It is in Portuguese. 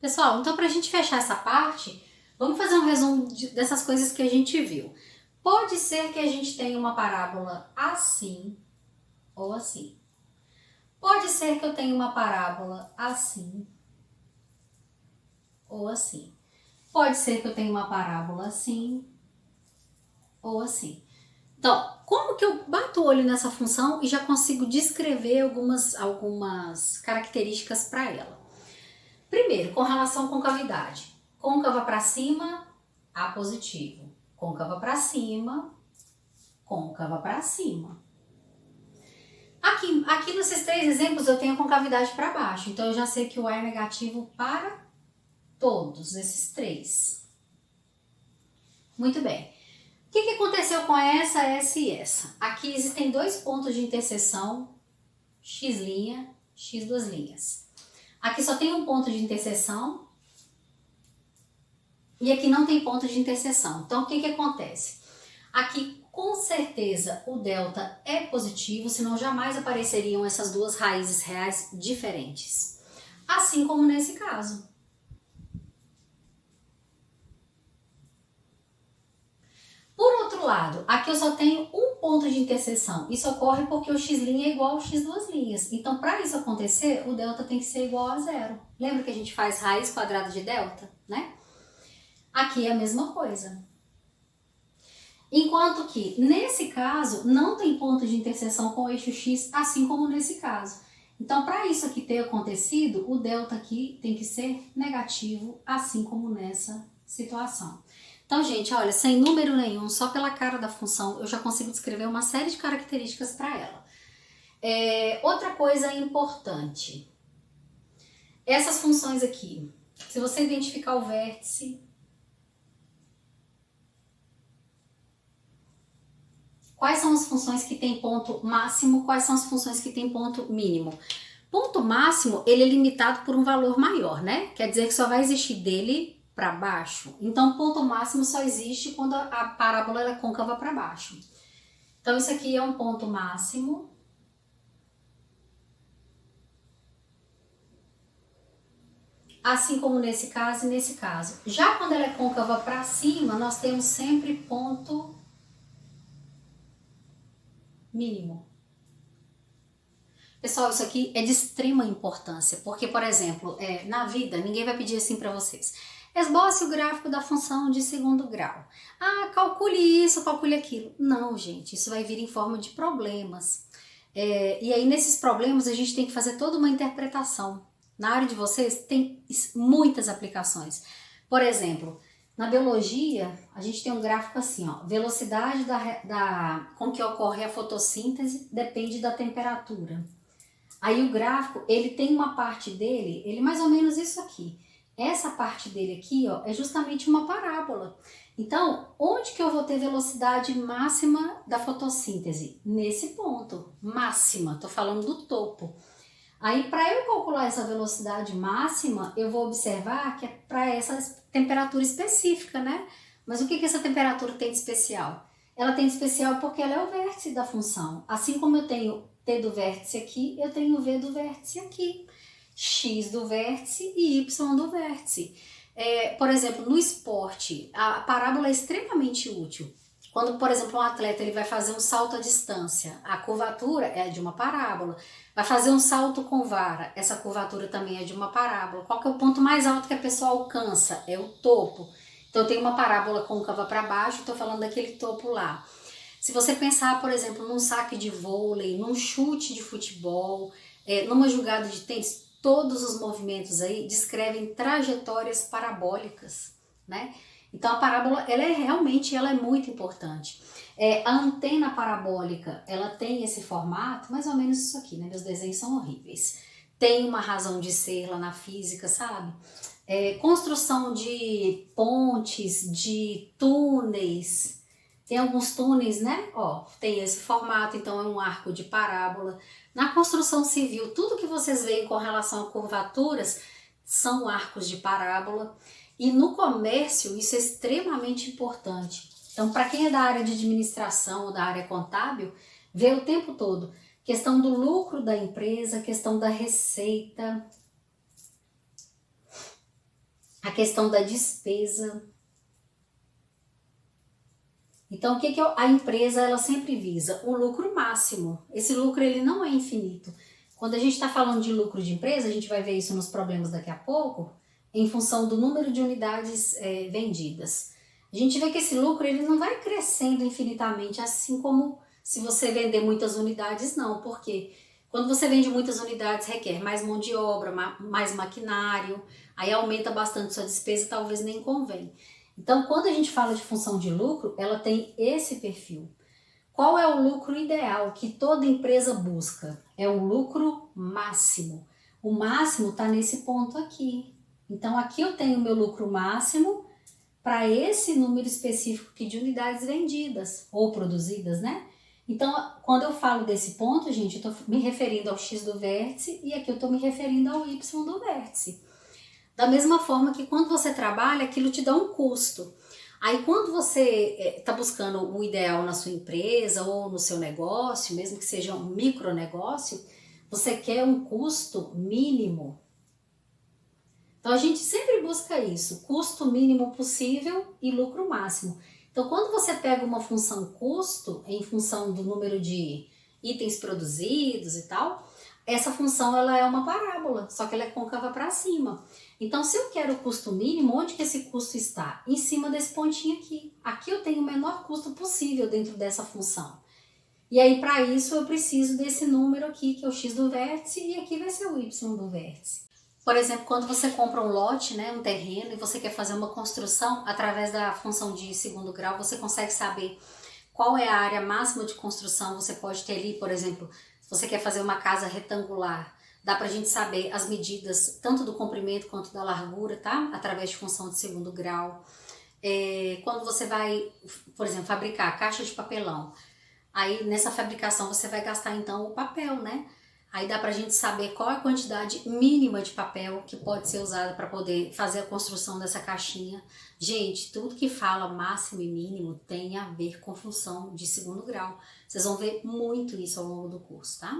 Pessoal, então para a gente fechar essa parte, vamos fazer um resumo dessas coisas que a gente viu. Pode ser que a gente tenha uma parábola assim ou assim. Pode ser que eu tenha uma parábola assim ou assim. Pode ser que eu tenha uma parábola assim ou assim. Então, como que eu bato o olho nessa função e já consigo descrever algumas características para ela? Primeiro, com relação à concavidade. Côncava para cima, A positivo. Côncava para cima, côncava para cima. Aqui nesses três exemplos eu tenho a concavidade para baixo, então eu já sei que o A é negativo para todos esses três. Muito bem. O que aconteceu com essa e essa? Aqui existem dois pontos de interseção, x', x duas linhas. Aqui só tem um ponto de interseção e aqui não tem ponto de interseção. Então o que acontece? Aqui com certeza o delta é positivo, senão jamais apareceriam essas duas raízes reais diferentes. Assim como nesse caso. Por outro lado, aqui eu só tenho um ponto de interseção. Isso ocorre porque o x' é igual ao x duas linhas. Então, para isso acontecer, o delta tem que ser igual a zero. Lembra que a gente faz raiz quadrada de delta, né? Aqui é a mesma coisa. Enquanto que, nesse caso, não tem ponto de interseção com o eixo x, assim como nesse caso. Então, para isso aqui ter acontecido, o delta aqui tem que ser negativo, assim como nessa situação. Então, gente, olha, sem número nenhum, só pela cara da função, eu já consigo descrever uma série de características para ela. Outra coisa importante. Essas funções aqui, se você identificar o vértice, quais são as funções que têm ponto máximo, quais são as funções que têm ponto mínimo? Ponto máximo, ele é limitado por um valor maior, né? Quer dizer que só vai existir dele para baixo. Então, ponto máximo só existe quando a parábola é côncava para baixo. Então, isso aqui é um ponto máximo. Assim como nesse caso e nesse caso. Já quando ela é côncava para cima, nós temos sempre ponto mínimo. Pessoal, isso aqui é de extrema importância, porque, por exemplo, na vida, ninguém vai pedir assim para vocês. Esboce o gráfico da função de segundo grau. Ah, calcule isso, calcule aquilo. Não, gente, isso vai vir em forma de problemas. E aí, nesses problemas, a gente tem que fazer toda uma interpretação. Na área de vocês, tem muitas aplicações. Por exemplo, na biologia, a gente tem um gráfico assim, ó, velocidade com que ocorre a fotossíntese depende da temperatura. Aí o gráfico, ele tem uma parte dele, ele é mais ou menos isso aqui. Essa parte dele aqui, ó, é justamente uma parábola. Então, onde que eu vou ter velocidade máxima da fotossíntese? Nesse ponto, máxima, tô falando do topo. Aí, para eu calcular essa velocidade máxima, eu vou observar que é para essa temperatura específica, né? Mas o que essa temperatura tem de especial? Ela tem de especial porque ela é o vértice da função. Assim como eu tenho T do vértice aqui, eu tenho V do vértice aqui. X do vértice e Y do vértice. Por exemplo, no esporte, a parábola é extremamente útil. Quando, por exemplo, um atleta ele vai fazer um salto à distância, a curvatura é de uma parábola. Vai fazer um salto com vara, essa curvatura também é de uma parábola. Qual que é o ponto mais alto que a pessoa alcança? É o topo. Então, eu tenho uma parábola côncava para baixo, estou falando daquele topo lá. Se você pensar, por exemplo, num saque de vôlei, num chute de futebol, numa jogada de tênis, todos os movimentos aí descrevem trajetórias parabólicas, né? Então a parábola, ela é muito importante. A antena parabólica, ela tem esse formato, mais ou menos isso aqui, né? Meus desenhos são horríveis. Tem uma razão de ser lá na física, sabe? Construção de pontes, de túneis. Tem alguns túneis, né? Ó, tem esse formato, então é um arco de parábola. Na construção civil, tudo que vocês veem com relação a curvaturas são arcos de parábola. E no comércio, isso é extremamente importante. Então, para quem é da área de administração ou da área contábil, vê o tempo todo questão do lucro da empresa, questão da receita. a questão da despesa. Então, o que que a empresa ela sempre visa? O lucro máximo. Esse lucro ele não é infinito. Quando a gente está falando de lucro de empresa, a gente vai ver isso nos problemas daqui a pouco, em função do número de unidades vendidas. A gente vê que esse lucro ele não vai crescendo infinitamente, assim como se você vender muitas unidades, não. Porque quando você vende muitas unidades, requer mais mão de obra, mais maquinário, aí aumenta bastante sua despesa, talvez nem convém. Então, quando a gente fala de função de lucro, ela tem esse perfil. Qual é o lucro ideal que toda empresa busca? É o lucro máximo. O máximo está nesse ponto aqui. Então, aqui eu tenho o meu lucro máximo para esse número específico aqui de unidades vendidas ou produzidas, né? Então, quando eu falo desse ponto, gente, eu estou me referindo ao X do vértice e aqui eu estou me referindo ao Y do vértice. Da mesma forma que quando você trabalha, aquilo te dá um custo. Aí quando você está buscando o ideal na sua empresa ou no seu negócio, mesmo que seja um micronegócio, você quer um custo mínimo. Então a gente sempre busca isso, custo mínimo possível e lucro máximo. Então quando você pega uma função custo, em função do número de itens produzidos e tal, essa função ela é uma parábola, só que ela é côncava para cima. Então, se eu quero o custo mínimo, onde que esse custo está? Em cima desse pontinho aqui. Aqui eu tenho o menor custo possível dentro dessa função. E aí, para isso, eu preciso desse número aqui, que é o X do vértice, e aqui vai ser o Y do vértice. Por exemplo, quando você compra um lote, né, um terreno, e você quer fazer uma construção, através da função de segundo grau, você consegue saber qual é a área máxima de construção. Você pode ter ali, por exemplo, se você quer fazer uma casa retangular, dá pra gente saber as medidas tanto do comprimento quanto da largura, tá? Através de função de segundo grau. Quando você vai, por exemplo, fabricar caixa de papelão, aí nessa fabricação você vai gastar então o papel, né? Aí dá pra gente saber qual é a quantidade mínima de papel que pode ser usada para poder fazer a construção dessa caixinha. Gente, tudo que fala máximo e mínimo tem a ver com função de segundo grau. Vocês vão ver muito isso ao longo do curso, tá?